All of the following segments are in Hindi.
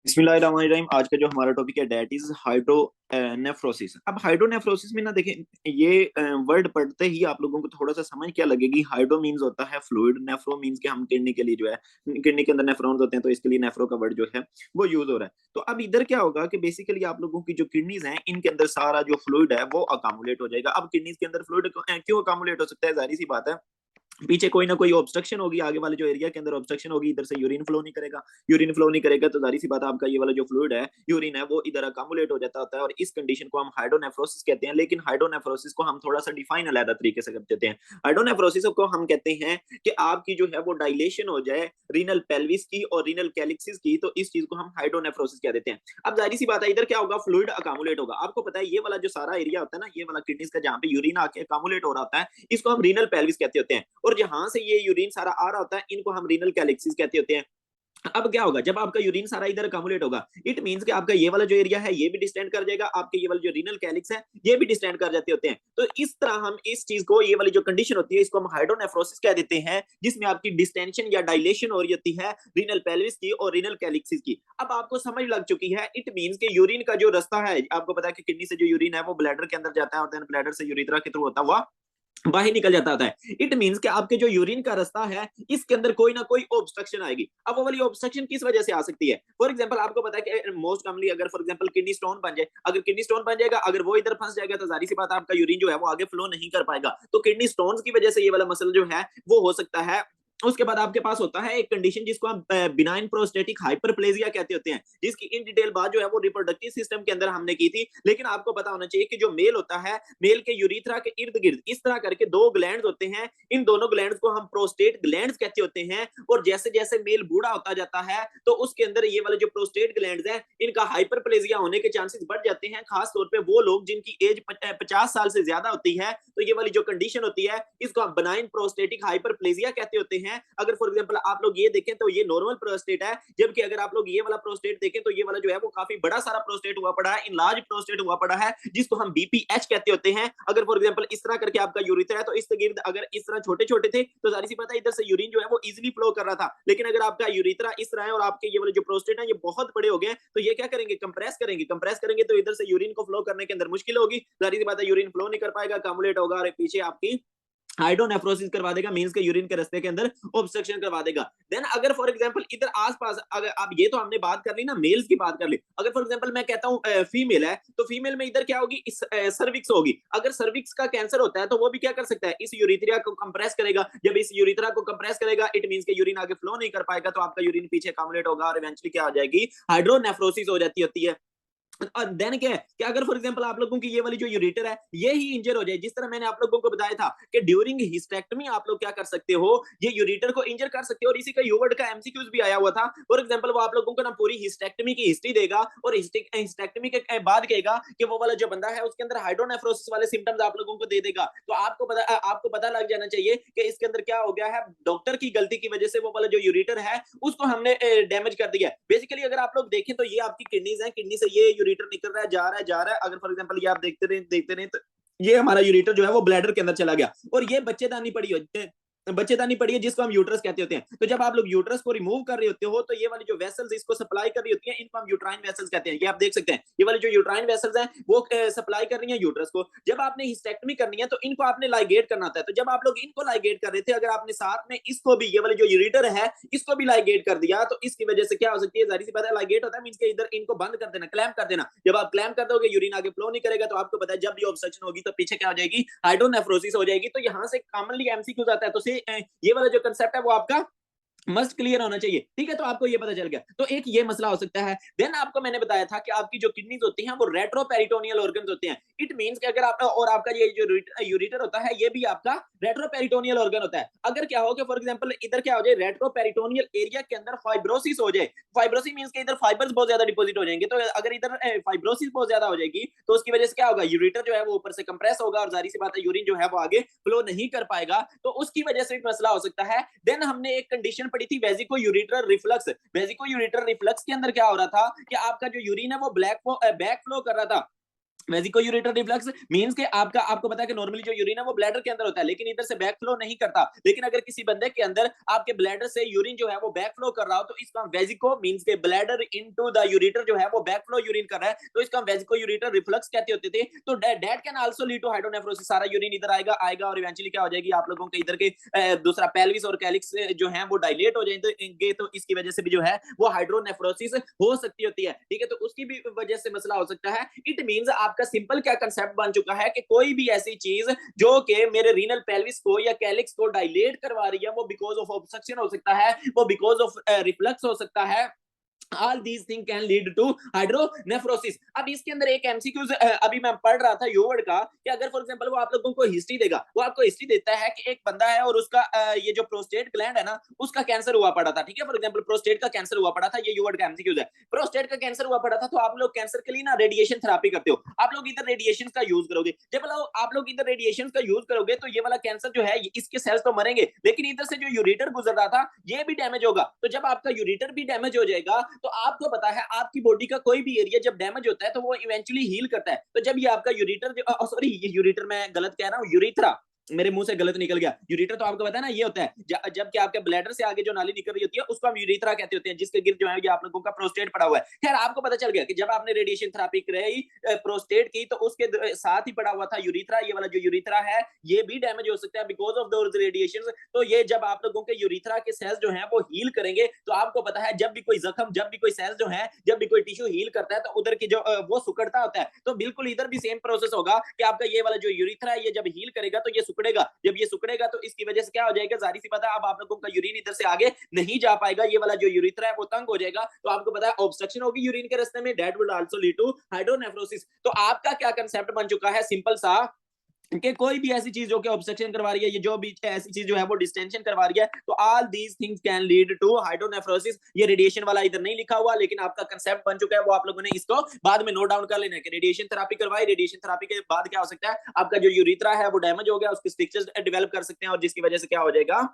बिस्मिल्लाहिर्रहमानिर्रहीम। आज का जो हमारा टॉपिक है डेट इज हाइड्रोनेफ्रोसिस। अब हाइड्रोनेफ्रोसिस में ना देखें, ये वर्ड पढ़ते ही आप लोगों को थोड़ा सा समझ क्या लगेगी। हाइड्रो मींस होता है फ्लूइड, नेफ्रो मींस कि हम किडनी के लिए जो है, किडनी के अंदर नेफ्रॉन्स होते हैं, तो इसके लिए नेफ्रो का वर्ड जो है वो यूज हो रहा है। तो अब इधर क्या होगा कि बेसिकली आप लोगों की जो किडनीज हैं इनके अंदर सारा जो फ्लूइड है वो अकामुलेट हो जाएगा। अब किडनीज के अंदर फ्लूइड क्यों अकामुलेट हो सकता है? जाहिर सी बात है, पीछे कोई ना कोई ऑब्स्ट्रक्शन होगी, आगे वाले जो एरिया के अंदर ऑब्स्ट्रक्शन होगी, इधर से यूरिन फ्लो नहीं करेगा। यूरिन फ्लो नहीं करेगा तो जाहिर सी बात है आपका ये वाला जो फ्लूइड है, यूरिन है, वो इधर अकामुलेट हो जाता होता है और इस कंडीशन को हम हाइड्रोनेफ्रोसिस कहते हैं। लेकिन हाइड्रोनेफ्रोसिस को हम थोड़ा सा डिफाइन अलग तरीके से कर देते हैं। हाइड्रोनेफ्रोसिस को हम कहते हैं कि आपकी जो है वो डायलेशन हो जाए रीनल पेल्विस की और रीनल कैलिक्सिस की, तो इस चीज को हम हाइड्रोनेफ्रोसिस कह देते हैं। अब जाहिर सी बात है, इधर क्या होगा, फ्लूइड अकामुलेट होगा। आपको पता है ये वाला जो सारा एरिया होता है ना, ये वाला किडनीज का, जहां पे यूरिन आके अकामुलेट हो रहा होता है, इसको हम रीनल पेल्विस कहते होते हैं। और जहां से ये यूरिन सारा आ रहा होता है, इनको हम रीनल कैलिक्सिस कहते होते हैं। अब क्या होगा, जब आपका यूरिन सारा इधर अकामुलेट होगा, इट मींस कि आपका ये वाला जो एरिया है ये भी डिस्टेंड कर जाएगा, आपके ये वाला जो रीनल कैलिक्स है ये भी डिस्टेंड कर जाते होते हैं। तो इस तरह हम इस चीज को, ये वाली जो कंडीशन होती है, इसको हम हाइड्रोनेफ्रोसिस कह देते हैं, जिसमें आपकी डिस्टेंशन या डायलेशन हो रही होती है रीनल पेल्विस की और रीनल कैलिक्सिस की। अब आपको समझ लग चुकी है, इट मींस कि यूरिन का जो रास्ता है, आपको पता है कि किडनी से जो यूरिन है वो ब्लैडर के अंदर जाता है और देन ब्लैडर से यूरिथ्रा के थ्रू होता हुआ बाहर निकल जाता है। इट मींस कि आपके जो यूरिन का रास्ता है इसके अंदर कोई ना कोई ऑब्स्ट्रक्शन आएगी। अब वो वाली ऑब्स्ट्रक्शन किस वजह से आ सकती है? फॉर एग्जांपल आपको पता है कि मोस्ट कॉमनली अगर फॉर एग्जांपल किडनी स्टोन बन जाए, अगर किडनी स्टोन बन जाएगा, अगर वो इधर फंस जाएगा, तो जाहिर सी बात है आपका यूरिन जो है वो आगे फ्लो नहीं कर पाएगा। तो किडनी स्टोन्स की वजह से ये वाला मसल जो है वो हो सकता है। उसके बाद आपके पास होता है एक कंडीशन जिसको हम बिनाइन प्रोस्टेटिक हाइपरप्लेजिया कहते होते हैं, जिसकी इन डिटेल बात जो है वो रिप्रोडक्टिव सिस्टम के अंदर हमने की थी। लेकिन आपको पता होना चाहिए कि जो मेल होता है, मेल के यूरिथ्रा के इर्द गिर्द इस तरह करके दो ग्लैंड्स होते हैं। इन दोनों ग्लैंड्स को हम प्रोस्टेट ग्लैंड्स कहते होते हैं। और जैसे जैसे मेल बूढ़ा होता जाता है, तो उसके अंदर ये वाले जो प्रोस्टेट ग्लैंड्स हैं इनका हाइपरप्लेजिया होने के चांसेस बढ़ जाते हैं। खास तौर पे वो लोग जिनकी एज 50 साल से ज्यादा होती है, तो ये वाली जो कंडीशन होती है इसको हम बनाइन प्रोस्टेटिक हाइपरप्लेजिया कहते होते हैं। अगर फॉर एग्जांपल आप लोग ये देखें तो ये नॉर्मल प्रोस्टेट है, जबकि अगर आप लोग ये वाला प्रोस्टेट देखें तो ये वाला जो है वो काफी बड़ा सारा प्रोस्टेट हुआ पड़ा है, इनलार्ज प्रोस्टेट हुआ पड़ा है, जिसको हम बीपीएच कहते होते हैं। अगर फॉर एग्जांपल इस तरह करके आपका यूरिथ्रा है, तो इस गिर्द अगर इस तरह छोटे छोटे थे, तो जाहिर सी बात है इधर से यूरिन जो है वो इजिली फ्लो कर रहा था। लेकिन अगर आपका यूरिथ्रा इस तरह है और आपके ये वाले जो प्रोस्टेट है ये बहुत बड़े हो गए, तो ये क्या करेंगे, कंप्रेस करेंगे। कंप्रेस करेंगे तो इधर से यूरिन को फ्लो करने के अंदर मुश्किल होगी, जाहिर सी बात है यूरिन फ्लो नहीं कर पाएगा, कम्युलेट होगा और पीछे आपकी हाइड्रोनेफ्रोसिस करवा देगा, मींस के यूरिन के रास्ते के अंदर ऑब्स्ट्रक्शन करवा देगा। देन अगर फॉर एग्जांपल इधर आसपास, अगर आप, ये तो हमने बात कर ली ना, मेल्स की बात कर ली। अगर फॉर एग्जांपल मैं कहता हूं फीमेल है, तो फीमेल में इधर क्या होगी, इस सर्विक्स होगी। अगर सर्विक्स का कैंसर होता है तो वो भी क्या कर सकता है, इस यूरिथ्रा को कंप्रेस करेगा। जब इस यूरिथ्रा को कंप्रेस करेगा, इट मींस के यूरिन आगे फ्लो नहीं कर पाएगा, तो आपका यूरिन पीछे अकामुलेट होगा और इवेंचुअली क्या हो जाएगी, हाइड्रोनेफ्रोसिस हो जाती होती है। और देन क्या है कि अगर फॉर एग्जांपल आप लोगों की ये वाली जो यूरेटर है ये ही इंजर हो जाए, जिस तरह मैंने आप लोगों को बताया था कि ड्यूरिंग हिस्टेक्टमी आप लोग क्या कर सकते हो, ये यूरेटर को इंजर कर सकते हो। और इसी का यूवर्ड का एमसीक्यूज भी आया हुआ था। फॉर एग्जांपल वो आप लोगों को ना पूरी हिस्टेक्टमी की हिस्ट्री देगा और हिस्टेक्टमी के बाद कहेगा कि वो वाला जो बंदा है उसके अंदर हाइड्रोनेफ्रोसिस वाले सिम्टम्स आप लोगों को दे देगा। तो आपको पता लग जाना चाहिए कि इसके अंदर क्या हो गया है, डॉक्टर की गलती की वजह से वो वाला जो यूरेटर है उसको हमने डैमेज कर दिया। बेसिकली अगर आप लोग देखें तो ये आपकी किडनीज है, किडनी से ये यूरेटर निकल रहा है, जा रहा है, जा रहा है। अगर फॉर एग्जांपल ये आप देखते रहे तो ये हमारा यूरेटर जो है वो ब्लैडर के अंदर चला गया और ये बच्चेदानी पड़ी होती है, बच्चेदानी पड़ी है, जिसको हम यूट्रस कहते होते हैं। तो जब आप लोग यूट्रस को रिमूव कर रहे होते हो, तो ये वाली जो वेसल्स इसको सप्लाई कर रही होती हैं, इनको हम यूट्राइन वेसल्स कहते हैं। ये आप देख सकते हैं, ये वाली जो यूट्राइन वेसल्स हैं वो सप्लाई कर रही हैं यूट्रस को। जब आपने हिस्टेक्टमी करनी है तो इनको आपने लाइगेट करना होता है। तो जब आप लोग इनको लाइगेट कर रहे थे, अगर आपने साथ में इसको भी, ये वाले जो यूरिटर है इसको भी लाइगेट कर दिया, तो इसकी वजह से क्या हो सकती है, जाहिर सी बात है लाइगेट होता है मींस के इधर इनको बंद कर देना, क्लैंप कर देना। जब आप क्लैंप कर दोगे, यूरिन आगे फ्लो नहीं करेगा, तो आपको पता है जब भी ऑब्स्ट्रक्शन होगी तो पीछे क्या हो जाएगी, हाइड्रोनेफ्रोसिस हो जाएगी। तो यहाँ से कॉमनली एमसीक्यू आता है। तो से ये वाला जो कंसेप्ट है वो आपका मस्ट क्लियर होना चाहिए, ठीक है। तो आपको ये पता चल गया, तो एक ये मसला हो सकता है। देन आपको मैंने बताया था कि आपकी जो किडनीज होती हैं वो रेट्रोपेरिटोनियल ऑर्गन्स होते हैं। इट मींस कि अगर आप, और आपका ये जो यूरिटर होता है ये भी आपका रेट्रोपेरिटोनियल ऑर्गन होता है। अगर क्या हो कि फॉर एग्जांपल इधर क्या हो जाए, रेट्रोपेरिटोनियल एरिया के अंदर फाइब्रोसिस हो जाए। फाइब्रोसिस मींस के इधर फाइबर्स बहुत ज्यादा डिपॉजिट हो जाएंगे। तो अगर इधर फाइब्रोसिस बहुत ज्यादा हो जाएगी, तो उसकी वजह से क्या होगा, यूरिटर जो है वो ऊपर से कंप्रेस होगा और जाहिर सी बात है यूरिन जो है वो आगे फ्लो नहीं कर पाएगा। तो उसकी वजह से भी मसला हो सकता है। देन हमने एक कंडीशन पढ़ी थी, वेजिको यूरिटर रिफ्लक्स। वेजिको यूरिटर रिफ्लक्स के अंदर क्या हो रहा था कि आपका जो यूरिन है वो बैक फ्लो कर रहा था। वेजिको यूरेटर रिफ्लक्स मींस के आपका आपको पता है कि नॉर्मली जो यूरिन है वो ब्लैडर के अंदर होता है, लेकिन इधर से बैक फ्लो नहीं करता। लेकिन अगर किसी बंदे के अंदर आपके ब्लैडर से यूरिन जो है वो बैक फ्लो कर रहा हो, तो इसका वेजिको मींस के ब्लैडर इनटू द यूरेटर जो है वो बैक फ्लो यूरिन कर रहा है, तो इसका वेजिको यूरेटर रिफ्लक्स कहते होते थे। तो that can also lead to hydronephrosis. सारा यूरिन इधर आएगा आएगा और इवेंचुअली क्या हो जाएगी, आप लोगों के इधर के दूसरा पेल्विस और कैलिक्स जो है वो डायलेट हो जाएंगे, तो इसकी वजह से भी जो है वो हाइड्रोनेफ्रोसिस हो सकती होती है। ठीक है, तो उसकी भी वजह से मसला हो सकता है। इट मींस आपका सिंपल क्या कंसेप्ट बन चुका है कि कोई भी ऐसी चीज जो कि मेरे रीनल पेल्विस को या कैलिक्स को डायलेट करवा रही है, वो बिकॉज ऑफ ऑब्स्ट्रक्शन हो सकता है, वो बिकॉज ऑफ रिफ्लक्स हो सकता है। All these thing can lead to hydronephrosis. अब इसके अंदर एक एमसीक्यूज अभी मैं पढ़ रहा था यूवर्ड का, कि अगर फॉर एग्जांपल वो आप लोगों को हिस्ट्री देगा, वो आपको हिस्ट्री देता है कि एक बंदा है और उसका ये जो प्रोस्टेट ग्लैंड है ना, उसका कैंसर हुआ पड़ा था। ठीक है, फॉर एग्जांपल प्रोस्टेट का कैंसर हुआ पड़ा था, ये यूवर्ड का एमसीक्यूज है। प्रोस्टेट का कैंसर हुआ पड़ा था, तो आप लोग कैंसर के लिए ना रेडिएशन थेरेपी करते हो, आप लोग इधर रेडिएशन का यूज करोगे। जब आप लोग इधर रेडिएशन का यूज करोगे तो ये वाला कैंसर जो है इसके सेल्स तो मरेंगे, लेकिन इधर से जो यूरेटर गुजर रहा था ये भी डैमेज होगा। तो जब आपका यूरेटर भी डैमेज हो जाएगा, तो आपको पता है आपकी बॉडी का कोई भी एरिया जब डैमेज होता है तो वो इवेंचुअली हील करता है। तो जब ये आपका यूरेटर, सॉरी ये यूरेटर मैं गलत कह रहा हूँ, यूरिथ्रा मेरे मुंह से गलत निकल गया। यूरेटर तो आपको पता है ना ये होता है जब कि आपके ब्लैडर से आगे जो नाली निकल रही होती है उसको हम यूरेथ्रा कहते होते हैं, जिसके गिर्द जो है ये आप लोगों का प्रोस्टेट पड़ा हुआ है। खैर आपको पता चल गया कि जब आपने रेडिएशन थेरेपी कराई प्रोस्टेट की, तो उसके साथ ही पड़ा हुआ था यूरेथ्रा। ये वाला जो यूरेथ्रा है ये भी डैमेज हो सकता है बिकॉज ऑफ दोज रेडिएशन। तो ये जब आप लोगों के यूरेथ्रा के सेल्स जो है वो हील करेंगे, तो आपको पता है जब भी कोई जख्म, जब भी कोई सेल्स जो है, जब भी कोई टिश्यू हील करता है, तो उधर की जो वो सुकड़ता होता है। तो बिल्कुल इधर भी सेम प्रोसेस होगा कि आपका ये वाला जो यूरेथ्रा है ये जब हील करेगा तो ये सुकड़ेगा। जब ये सुकड़ेगा तो इसकी वजह से क्या हो जाएगा, जारी सी बात है अब आप लोगों का यूरिन इधर से आगे नहीं जा पाएगा, ये वाला जो यूरेथ्रा है वो तंग हो जाएगा। तो आपको पता है ऑब्स्ट्रक्शन होगी यूरिन के रास्ते में, that will also lead to hydronephrosis. तो आपका क्या कंसेप्ट बन चुका है सिंपल सा, कि कोई भी ऐसी चीज जो कि ऑब्स्ट्रक्शन करवा रही है, ये जो भी ऐसी चीज जो है वो डिस्टेंशन करवा रही है, तो all these things can lead to hydronephrosis. ये रेडिएशन वाला इधर नहीं लिखा हुआ, लेकिन आपका कंसेप्ट बन चुका है, वो आप लोगों ने इसको बाद में नोट डाउन कर लेना है कि रेडिएशन थेरेपी करवाई, रेडिएशन थेरेपी के बाद क्या हो सकता है, आपका जो यूरेथ्रा है वो डैमेज हो गया, उसके स्ट्रक्चर्स डेवलप कर सकते हैं, और जिसकी वजह से क्या हो जाएगा,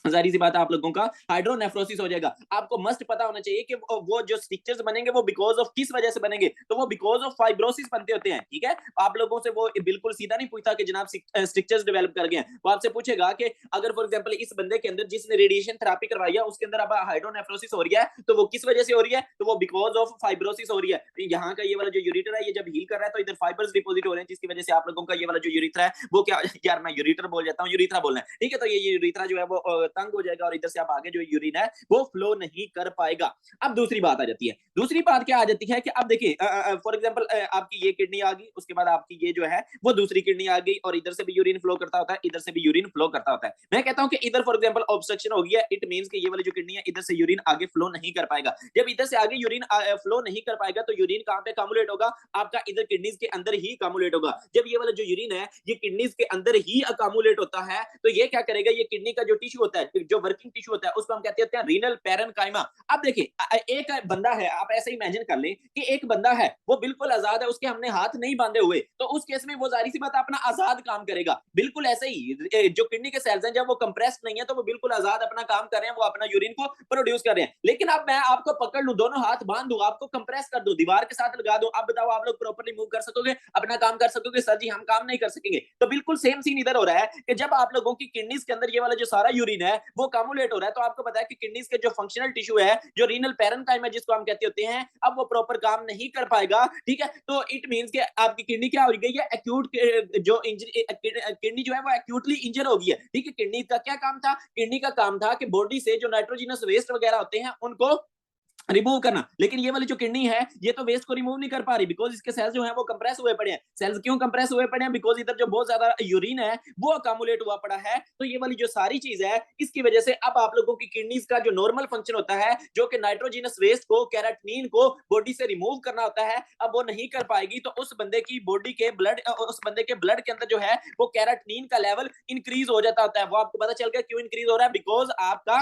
जारी सी बात है आप लोगों का हाइड्रोनेफ्रोसिस हो जाएगा। आपको मस्ट पता होना चाहिए कि वो जो स्टिक्चर्स बनेंगे वो बिकॉज ऑफ किस वजह से बनेंगे, तो वो बिकॉज ऑफ फाइब्रोसिस बनते होते हैं। ठीक है, आप लोगों से वो बिल्कुल सीधा नहीं पूछता कि जनाब स्टिक्चर्स डेवलप कर गए, वो आपसे पूछेगा कि अगर फॉर एग्जांपल इस बंदे के अंदर जिसने रेडिएशन थेरेपी करवाई है उसके अंदर अब हाइड्रोनेफ्रोसिस हो रही है, तो वो किस वजह से हो रही है, तो वो बिकॉज ऑफ फाइब्रोसिस हो रही है। तो यहाँ का ये वाला जो यूरेटर है ये जब हील कर रहा है तो इधर फाइबर्स डिपोजिट हो रहे हैं, जिसकी वजह से आप लोगों का ये वाला जो यूरेथ्रा है वो क्या, यार मैं यूरेटर बोल जाता हूँ, यूरेथ्रा बोलना है। ठीक है, तो ये यूरेथ्रा जो है वो तंग हो जाएगा और इधर से आप आगे जो यूरिन है वो फ्लो नहीं कर पाएगा। अब दूसरी बात आ जाती है, दूसरी बात क्या आ जाती है कि अब देखिए फॉर एग्जांपल आपकी ये किडनी आ गई, उसके बाद आपकी ये जो है वो दूसरी किडनी आ गई, और इधर से भी यूरिन फ्लो करता होता है, इधर से भी यूरिन फ्लो करता होता है। मैं कहता हूं कि इधर फॉर एग्जांपल ऑब्स्ट्रक्शन हो गया, इट मींस कि ये वाली जो किडनी है इधर से यूरिन आगे फ्लो नहीं कर पाएगा। जब इधर से आगे यूरिन फ्लो नहीं कर पाएगा तो यूरिन कहां पे कम्युलेट होगा, आपका इधर किडनीज के अंदर ही कम्युलेट होगा। जब ये वाला जो यूरिन है ये किडनीज के अंदर ही अकामुलेट होता है, तो ये क्या करेगा, ये किडनी का जो टिश्यू होता है, जो वर्किंग टिश्यू होता है, उसको हम कहते हैं रीनल पैरेनकाइमा। अब देखिए एक बंदा है, आप ऐसे इमेजिन कर लें कि एक बंदा है वो बिल्कुल आजाद है, उसके हमने हाथ नहीं बांधे हुए, तो उस केस में वो जारी सी बात अपना आजाद काम करेगा। बिल्कुल ऐसे ही जो किडनी के सेल्स हैं जब वो कंप्रेस्ड नहीं है तो वो बिल्कुल आजाद अपना काम कर रहे हैं, वो अपना यूरिन को प्रोड्यूस कर रहे हैं। लेकिन अब मैं आपको पकड़ लूं, दोनों हाथ बांध दूं, आपको कंप्रेस कर दूं, दीवार के साथ लगा दूं, अब बताओ आप लोग प्रॉपर्ली मूव कर सकोगे, अपना काम कर सकोगे? सर जी हम काम नहीं कर सकेंगे। तो बिल्कुल सेम सीन इधर हो रहा है कि जब आप लोगों की किडनीज के अंदर ये वाला जो सारा यूरिन है वो कम्युलेट हो रहा है, तो आपको पता है कि किडनीज के जो फंक्शनल टिश्यू है, जो रीनल पैरेनकाइमा जिसको हम कहते होते हैं, अब वो प्रॉपर काम नहीं कर पाएगा। ठीक है, तो इट मींस कि आपकी किडनी क्या हो गई है, एक्यूट जो इंजरी, किडनी जो है वो एक्यूटली इंजर हो गई है। ठीक है, किडनी का क्या काम था, किडनी का काम था कि बॉडी से जो नाइट्रोजनस वेस्ट वगैरह होते हैं उनको रिमूव करना, लेकिन ये वाली जो किडनी है ये तो वेस्ट को रिमूव नहीं कर पा रही, बिकॉज इसके सेल्स जो है वो कंप्रेस हुए पड़े हैं। सेल्स क्यों कंप्रेस हुए पड़े हैं, बिकॉज इधर जो बहुत ज्यादा यूरिन है वो अकामुलेट हुआ पड़ा है। तो ये वाली जो सारी चीज है इसकी वजह से अब आप लोगों की किडनीज का जो नॉर्मल फंक्शन होता है, जो कि नाइट्रोजनस वेस्ट को, कैराटिनिन को बॉडी से रिमूव करना होता है, अब वो नहीं कर पाएगी। तो उस बंदे की बॉडी के ब्लड, उस बंदे के ब्लड के अंदर जो है वो कैराटिनिन का लेवल इंक्रीज हो जाता होता है। वो आपको पता चल गया क्यों इंक्रीज हो रहा है, बिकॉज आपका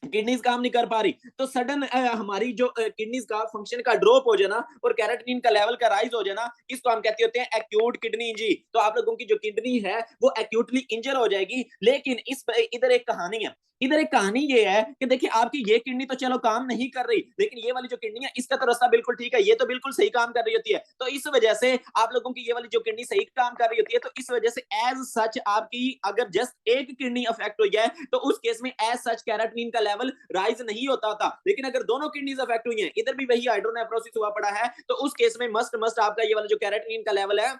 किडनीज काम नहीं कर पा रही। तो सडन हमारी जो किडनीज का फंक्शन का ड्रॉप हो जाना और कैराटिनिन का लेवल का राइज हो जाना, इसको हम कहते होते हैं एक्यूट किडनी इंजरी। तो आप लोगों की जो किडनी है वो एक्यूटली इंजर हो जाएगी। लेकिन इस इधर एक कहानी है इधर एक कहानी ये है कि देखिए आपकी ये किडनी तो चलो काम नहीं कर रही, लेकिन ये वाली जो किडनी है इसका तो रास्ता बिल्कुल ठीक है, ये तो बिल्कुल सही काम कर रही होती है। तो इस वजह से आप लोगों की ये वाली जो किडनी सही काम कर रही होती है, तो इस वजह से एज सच आपकी अगर जस्ट एक किडनी अफेक्ट हो जाए तो उस केस में एज सच कैराटिनिन का लेवल राइज नहीं होता था। लेकिन अगर दोनों किडनीज अफेक्ट हुई हैं, इधर भी वही हाइड्रोनेफ्रोसिस हुआ पड़ा है, तो उस केस में मस्ट मस्ट आपका ये वाला जो कैराटिनिन का लेवल है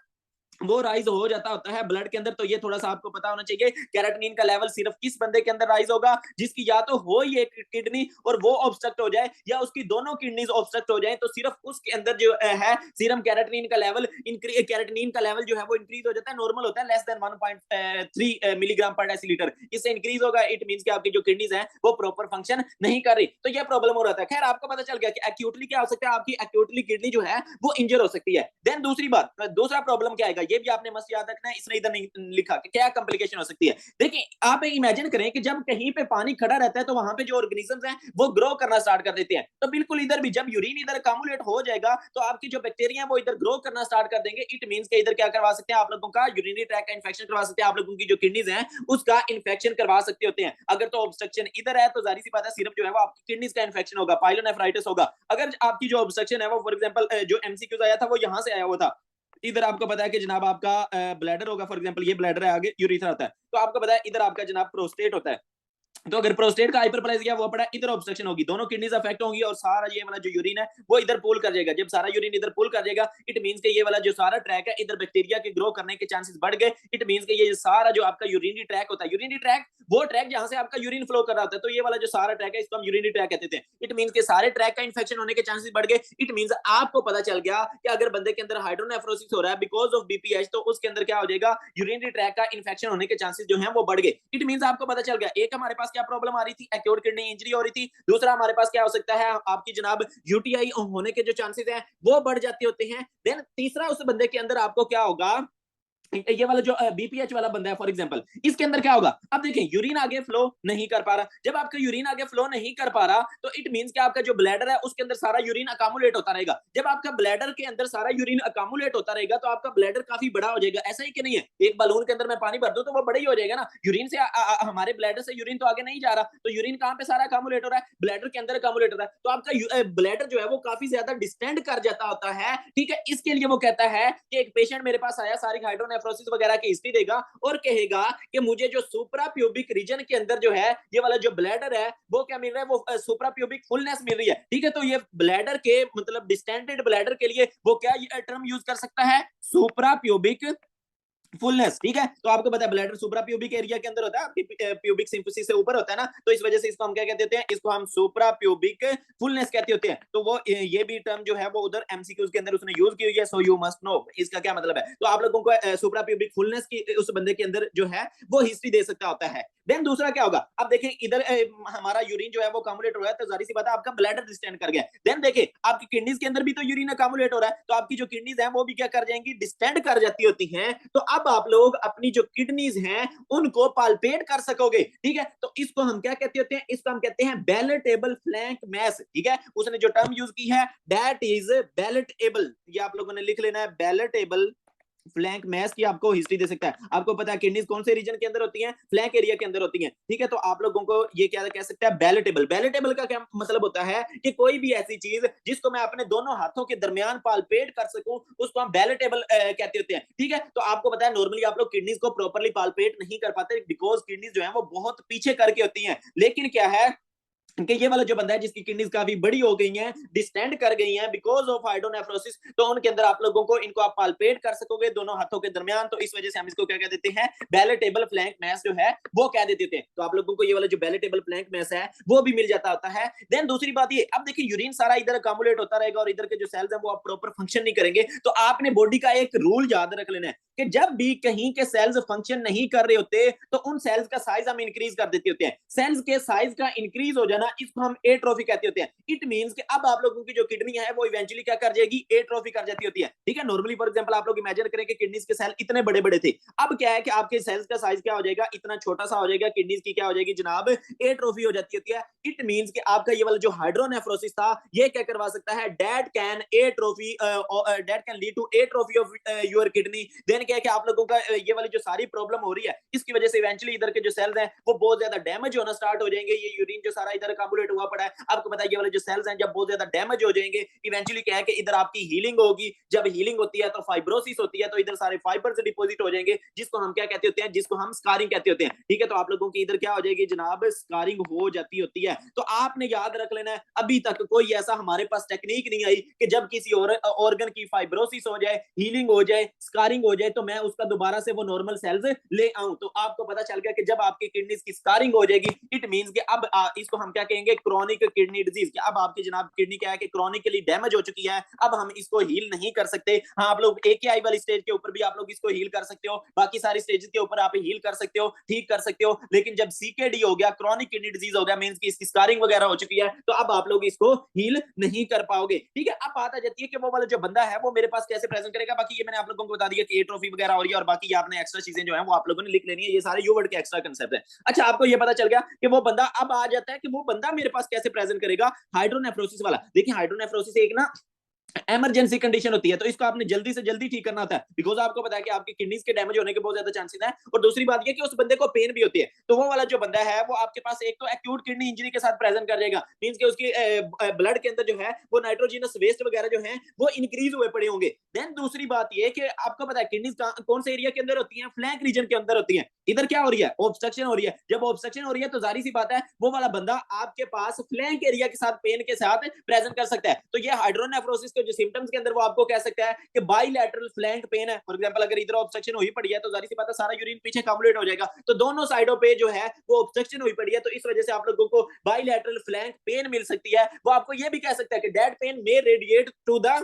वो राइज हो जाता होता है ब्लड के अंदर। तो ये थोड़ा सा आपको पता होना चाहिए कैराटिनिन का लेवल सिर्फ किस बंदे के अंदर राइज होगा, जिसकी या तो हो ये किडनी और वो ऑब्स्ट्रक्ट हो जाए, या उसकी दोनों किडनीज ऑब्स्ट्रक्ट हो जाए, तो सिर्फ उसके अंदर जो है सीरम कैराटिनिन का लेवल कैराटिनिन का लेवल जो है वो इंक्रीज हो जाता है, नॉर्मल होता है लेस देन 1.3 मिलीग्राम पर डेसीलीटर। इससे इंक्रीज होगा, इट मींस कि आपकी जो किडनीज है वो प्रॉपर फंक्शन नहीं कर रही, तो ये प्रॉब्लम हो रहा था। खैर आपको पता चल गया कि एक्यूटली क्या हो सकता है, आपकी एक्यूटली किडनी जो है वो इंजर हो सकती है। देन दूसरी बात, दूसरा प्रॉब्लम क्या आएगा, ये भी आपने मस्त याद रखना है, इसने इधर नहीं लिखा कि क्या कॉम्प्लिकेशन हो सकती है। देखिए आप इमेजिन करें कि जब कहीं पे पानी खड़ा रहता है तो वहां पे जो ऑर्गेनिजम्स हैं वो ग्रो करना स्टार्ट कर देते हैं, तो बिल्कुल इधर भी जब यूरिन इधर अकामुलेट हो जाएगा तो आपकी जो बैक्टीरिया है वो इधर ग्रो करना स्टार्ट कर देंगे। इट मींस के इधर क्या करवा सकते हैं, आप लोगों का यूरिनरी ट्रैक का इंफेक्शन करवा सकते हैं, आप लोगों की जो किडनीज हैं उसका इंफेक्शन करवा सकते होते हैं। अगर तो ऑब्स्ट्रक्शन इधर है तो जाहिर सी बात है सिर्फ जो है वो आपकी किडनीज का इंफेक्शन होगा, पाइलोनेफ्राइटिस होगा। अगर आपकी जो ऑब्स्ट्रक्शन है वो फॉर एग्जांपल जो एमसीक्यूज आया था वो यहां से आया हुआ था, इधर आपको पता है कि जनाब आपका ब्लैडर होगा, फॉर एग्जांपल ये ब्लैडर है, आगे यूरेथ्रा होता है, तो आपको पता है इधर आपका जनाब प्रोस्टेट होता है। तो अगर प्रोस्टेट का हाइपरप्लेजिया हुआ पड़ा, इधर ऑब्स्ट्रक्शन होगी, दोनों किडनीज अफेक्ट होंगी और सारा ये वाला जो यूरिन है वो इधर पुल कर जाएगा। जब सारा यूरिन इधर पुल कर जाएगा इट मींस के ये वाला जो सारा ट्रैक है इधर बैक्टीरिया के ग्रो करने के चांसेस बढ़ गए। इट मींस के ये सारा जो आपका यूरिनरी ट्रैक होता है, यूरिनरी ट्रैक वो ट्रैक जहां से आपका यूरिन फ्लो कर रहा होता है, तो ये वाला जो सारा ट्रैक है इसको हम यूरिनरी ट्रैक कहते थे। इट मींस के सारे ट्रैक का इंफेक्शन होने के चांसेस बढ़ गए। इट मींस आपको पता चल गया कि अगर बंदे के अंदर हाइड्रोनेफ्रोसिस हो रहा है बिकॉज ऑफ बीपीएच, तो उसके अंदर क्या हो जाएगा, यूरिनरी ट्रैक का इंफेक्शन होने के चांसेस जो है वो बढ़ गए। इट मींस आपको पता चल गया एक हमारे पास क्या प्रॉब्लम आ रही थी, एक्यूट किडनी इंजरी हो रही थी, दूसरा हमारे पास क्या हो सकता है, आपकी जनाब यूटीआई होने के जो चांसेस हैं वो बढ़ जाते होते हैं। देन तीसरा उस बंदे के अंदर आपको क्या होगा, ये वाला जो बीपीएच वाला बंदा है फॉर एग्जांपल, इसके अंदर क्या होगा, अब देखें यूरिन आगे फ्लो नहीं कर पा रहा। जब आपका यूरिन आगे फ्लो नहीं कर पा रहा तो इट मींस कि आपका जो ब्लैडर है उसके अंदर सारा यूरिन अकामुलेट होता रहेगा। जब आपका ब्लैडर के अंदर सारा यूरिन अकामुलेट होता रहेगा तो आपका ब्लैडर काफी बड़ा हो जाएगा। ऐसा ही कि नहीं है, एक बलून के अंदर मैं पानी भर दूं तो वो बड़ा ही हो जाएगा ना, यूरिन से हमारे ब्लैडर से यूरिन तो आगे नहीं जा रहा, तो यूरिन कहां पे सारा अकामुलेट हो रहा है, ब्लैडर के अंदर अकामुलेट हो रहा है, तो आपका ब्लैडर जो है वो काफी ज्यादा डिस्टेंड कर जाता होता है। ठीक है, इसके लिए वो कहता है कि एक पेशेंट मेरे पास आया, सारी हाइड्रोनेफ्रोसिस वगैरह की हिस्ट्री देगा और कहेगा कि मुझे जो सुप्रा प्यूबिक रीजन के अंदर जो है ये वाला जो ब्लैडर है वो क्या मिल रहा है, वो सुप्रा प्यूबिक फुलनेस मिल रही है। ठीक है, तो ये ब्लैडर के मतलब डिस्टेंडेड ब्लैडर के लिए वो क्या टर्म यूज कर सकता है, सुप्रा प्यूबिक फुलनेस। ठीक है, तो आपको पता है ब्लैडर सुप्रा प्यूबिक एरिया के अंदर होता है, आपकी प्यूबिक सिंपसिस से ऊपर होता है ना, तो इस वजह से इसको हम क्या कहते हैं, इसको हम सुप्रा प्यूबिक फुलनेस कहते होते हैं। तो वो ये भी टर्म जो है वो उधर एमसीक्यूज के अंदर उसने यूज की हुई है, सो यू मस्ट नो इसका क्या मतलब है। तो आप लोगों को सुप्रा प्यूबिक फुलनेस की उस बंदे के अंदर जो है वो हिस्ट्री दे सकता होता है। देन दूसरा क्या होगा, अब देखें इधर हमारा यूरिन जो है वो अकामुलेट हो रहा है, तो जाहिर सी बात है आपका ब्लैडर डिस्टेंड कर गया। देन देखिए आपकी किडनीज के अंदर भी तो यूरिन अकामुलेट हो रहा है, तो आपकी जो किडनीज है वो भी क्या कर जाएंगी, डिस्टेंड कर जाती होती हैं। तो अब आप लोग अपनी जो किडनीज हैं उनको पाल्पेट कर सकोगे। ठीक है, तो इसको हम क्या कहते होते हैं, इसको हम कहते हैं बैलेटेबल फ्लैंक मैस। ठीक है, उसने जो टर्म यूज की है दैट इज बैलेटेबल, ये आप लोगों ने लिख लेना है, बैलेटेबल फ्लैंक मैस की आपको हिस्ट्री दे सकता है। आपको पता है किडनीज कौन से रीजन के अंदर होती हैं, फ्लैंक एरिया के अंदर होती हैं। ठीक है, तो आप लोगों को ये क्या कह सकते हैं, बैलेटेबल। बैलेटेबल का क्या मतलब होता है कि कोई भी ऐसी चीज जिसको मैं अपने दोनों हाथों के दरमियान पालपेट कर सकूं उसको हम बैलेटेबल कहते होते हैं। ठीक है, तो आपको पता है नॉर्मली आप लोग किडनीज को प्रॉपर्ली पालपेट नहीं कर पाते बिकॉज किडनीज जो है वो बहुत पीछे करके होती हैं। लेकिन क्या है कि ये वाला जो बंदा है जिसकी किडनीज काफी बड़ी हो गई हैं, डिस्टेंड कर गई हैं बिकॉज ऑफ हाइड्रोनेफ्रोसिस, तो उनके अंदर आप लोगों को इनको आप पाल्पेट कर सकोगे दोनों हाथों के दरमियान। तो इस वजह से हम इसको क्या कह देते हैं, बैलेटेबल फ्लैंक मैस जो है वो कह देते हैं। तो आप लोगों को ये वाला जो बैलेटेबल फ्लैंक मैस है वो भी मिल जाता होता है। देन दूसरी बात ये, अब देखिए यूरिन सारा इधर अकामुलेट होता रहेगा और इधर के जो सेल्स है वो आप प्रॉपर फंक्शन नहीं करेंगे। तो आपने बॉडी का एक रूल याद रख लेना है कि जब भी कहीं के सेल्स फंक्शन नहीं कर रहे होते तो उन सेल्स का साइज हम इंक्रीज कर देते होते हैं। सेल्स के साइज का इंक्रीज हो जाना होगा, इसको हम एट्रोफी कहते होते हैं। इट मींस कि अब आप लोगों की जो किडनी है वो इवेंचुअली क्या कर जाएगी, एट्रोफी कर जाती होती है। ठीक है, नॉर्मली फॉर एग्जांपल आप लोग इमेजिन करें कि किडनीज के सेल इतने बड़े बड़े थे, अब क्या है कि आपके सेल्स का साइज क्या हो जाएगा, इतना छोटा सा हो जाएगा, किडनीज की क्या हो जाएगी जनाब, एट्रोफी हो जाती होती है। इट मींस कि आपका ये वाला जो हाइड्रोनेफ्रोसिस था ये क्या करवा सकता है, that can lead to atrophy of your kidney. Then क्या है कि आप लोगों का ये वाली जो सारी प्रॉब्लम हो रही है इसकी वजह से इवेंचुअली इधर के जो सेल्स हैं वो बहुत ज्यादा डैमेज होना स्टार्ट हो जाएंगे। ये यूरिन जो सारा इधर काबुलेट हुआ पड़ा है, आपको पता है ये वाले जो सेल्स हैं जब बहुत ज्यादा डैमेज हो जाएंगे इवेंचुअली क्या है कि इधर आपकी हीलिंग होगी। जब हीलिंग होती है तो फाइब्रोसिस होती है, तो इधर सारे फाइबर्स डिपॉजिट हो जाएंगे, जिसको हम क्या कहते होते हैं, जिसको हम स्कारिंग कहते होते हैं। ठीक है, तो आप लोगों की इधर क्या हो जाएगी जनाब, स्कारिंग हो जाती होती है। तो आपने याद रख लेना है, अभी तक कोई ऐसा हमारे पास टेक्निक नहीं आई कि जब किसी और ऑर्गन की फाइब्रोसिस हो जाए, हीलिंग हो जाए, स्कारिंग हो जाए, तो मैं उसका दोबारा से वो नॉर्मल सेल्स ले आऊं। तो आपको पता चल गया कि जब आपकी किडनीज की स्कारिंग हो जाएगी इट मींस कि अब इसको हम क्या कहेंगे, क्रॉनिक किडनी डिजीज। अब आपकी जनाब किडनी क्या है कि क्रॉनिकली डैमेज हो चुकी है, अब हम इसको हील नहीं कर सकते। हाँ, आप लोग AKI वाली स्टेज के ऊपर भी आप लोग इसको हील कर सकते हो, बाकी सारी स्टेजेस के ऊपर आप हील कर सकते हो, ठीक कर सकते हो। लेकिन जब CKD हो गया, क्रॉनिक किडनी डिजीज हो गया, मींस कि इसकी स्कारिंग वगैरह हो चुकी है, तो अब आप लोग इसको हील नहीं कर पाओगे। ठीक है, अब बात आ जाती है कि वो वाला जो बंदा है वो मेरे पास कैसे प्रेजेंट करेगा। बाकी ये मैंने आप लोगों को बता दिया कि एट्रोफी वगैरह हो रही है, और बाकी आपने एक्स्ट्रा चीजें जो है वो आप लोगों ने लिख लेनी है, ये सारे यू वर्ड के एक्स्ट्रा कंसेप्ट है। अच्छा, आपको ये पता चल गया कि वो बंदा अब आ जाता है कि वो बंदा मेरे पास कैसे प्रेजेंट करेगा, हाइड्रोनेफ्रोसिस वाला। देखिए, हाइड्रोनेफ्रोसिस एक ना इमरजेंसी कंडीशन होती है, तो इसको आपने जल्दी से जल्दी ठीक करना होता है, बिकॉज आपको पता है कि आपकी किडनीज के डैमेज होने के बहुत ज्यादा चांसेस हैं। और दूसरी बात ये कि उस बंदे को पेन भी होती है, तो वो वाला जो बंदा है वो आपके पास एक तो एक्यूट किडनी इंजरी के साथ प्रेजेंट कर जाएगा, मींस कि उसकी ब्लड के अंदर जो है वो नाइट्रोजिनस वेस्ट वगैरह जो है वो इंक्रीज हुए पड़े होंगे। देन दूसरी बात ये कि आपको पता है किडनीज कौन से एरिया के अंदर होती है, फ्लैंक रीजन के अंदर होती है। इधर क्या हो रही है, ऑब्स्ट्रक्शन हो रही है। जब ऑब्स्ट्रक्शन हो रही है तो जारी सी बात है वो वाला बंदा आपके पास फ्लैंक एरिया के साथ पेन के साथ प्रेजेंट कर सकता है। तो ये हाइड्रोनेफ्रोसिस के जो सिम्टम्स के अंदर वो आपको कह सकता है कि बाइलैटरल फ्लैंक पेन है। फॉर एग्जांपल अगर इधर ऑब्स्ट्रक्शन हुई पड़ी है तो जारी सी बात है सारा यूरिन पीछे काबुलेट हो जाएगा, तो दोनों साइडों पे जो है वो ऑब्स्ट्रक्शन हुई पड़ी है, तो इस वजह से आप लोगों को बाइलैटरल फ्लैंक पेन मिल सकती है। वो आपको ये भी कह सकता है कि that pain may radiate to the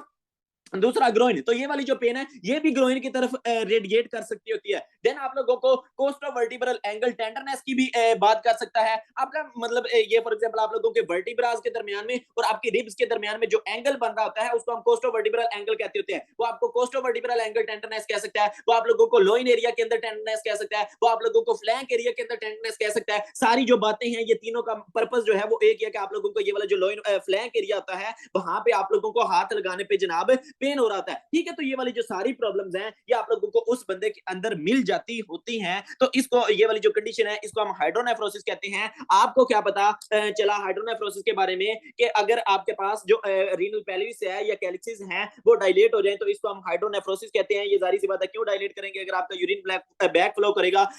दूसरा ग्रोइन, तो ये वाली जो पेन है ये भी ग्रोइन की तरफ रेडिएट कर सकती होती है। देन आप लोगों को कोस्टोवर्टिब्रल एंगल टेंडरनेस की भी बात कर सकता है। आपका मतलब ये फॉर एग्जांपल आप लोगों के वर्टिब्रास के दरमियान में और आपकी रिब्स के दरमियान में जो एंगल बन रहा होता है उसको हम कोस्टोवर्टिब्रल एंगल कहते होते हैं। वो आपको कोस्टोवर्टिब्रल एंगल टेंडरनेस कह सकता है, वो आप लोगों को लोइन एरिया के अंदर टेंडरनेस कह सकता है, वो आप लोगों को फ्लैंक एरिया के अंदर टेंडरनेस कह सकता है। सारी जो बातें हैं ये तीनों का पर्पस जो है वो एक है कि आप लोगों को ये वाला जो लोइन फ्लैंक एरिया होता है वहां पे आप लोगों को हाथ लगाने पे जनाब पेन हो रहा था। ठीक है, तो ये वाली जो सारी प्रॉब्लम्स हैं ये आप लोगों को उस बंदे के अंदर मिल जाती होती हैं। तो इसको ये वाली जो कंडीशन है इसको हम हाइड्रोनेफ्रोसिस कहते हैं। आपको क्या पता चला हाइड्रोनेफ्रोसिस के बारे में कि अगर आपके पास जो रीनल पेल्विस है या कैलिक्सिस हैं वो डायलेट हो जाए तो इसको हम हाइड्रोनेफ्रोसिस कहते हैं। ये जारी सी बात है, क्यों डायलेट करेंगे, अगर आपका यूरिन बैक फ्लो करेगा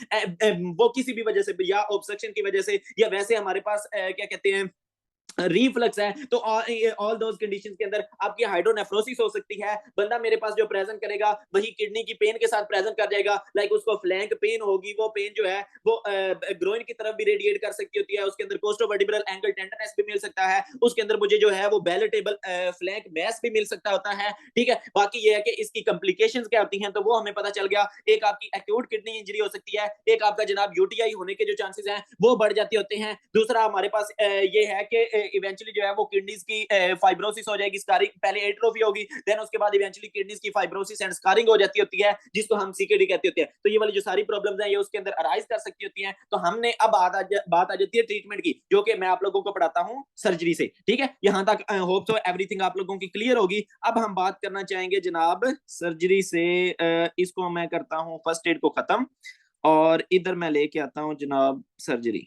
वो किसी भी वजह से या ऑब्स्ट्रक्शन की वजह से या वैसे हमारे पास क्या कहते हैं रिफ्लक्स है, तो ऑल दोस कंडीशंस के अंदर आपकी हाइड्रोनेफ्रोसिस हो सकती है। बंदा मेरे पास जो प्रेजेंट करेगा वही किडनी की पेन के साथ प्रेजेंट कर जाएगा, लाइक उसको फ्लैंक पेन होगी, वो पेन जो है वो ग्रोइन की तरफ भी रेडिएट कर सकती होती है, उसके अंदर कोस्टोवर्टिब्रल एंगल टेंडरनेस भी मिल सकता है, उसके अंदर मुझे जो है वो बैलेटेबल फ्लैंक मैस भी मिल सकता होता है। ठीक है, बाकी ये है कि इसकी कॉम्प्लिकेशंस क्या होती हैं तो वो हमें पता चल गया। एक आपकी एक्यूट किडनी इंजरी हो सकती है, एक आपका जनाब यूटीआई होने के जो चांसेस हैं वो बढ़ जाते होते हैं। दूसरा हमारे पास ये है कि इवेंचुअली जो है वो किडनीज की फाइब्रोसिस हो जाएगी, स्कारिंग, पहले एट्रोफी होगी, देन उसके बाद इवेंचुअली किडनीज की फाइब्रोसिस एंड स्कारिंग हो जाती होती है, जिसको हम सीकेडी कहते होते हैं। तो ये वाली जो सारी प्रॉब्लम्स हैं ये उसके अंदर अराइज कर सकती होती हैं। तो हमने अब बात आ जाती है ट्रीटमेंट की, जो कि मैं आप लोगों को पढ़ाता हूँ सर्जरी से। ठीक है, यहां तक होप सो एवरीथिंग आप लोगों की क्लियर होगी। अब हम बात करना चाहेंगे जनाब सर्जरी से। इसको मैं करता हूँ फर्स्ट एड को खत्म और इधर मैं लेके आता हूँ जनाब सर्जरी।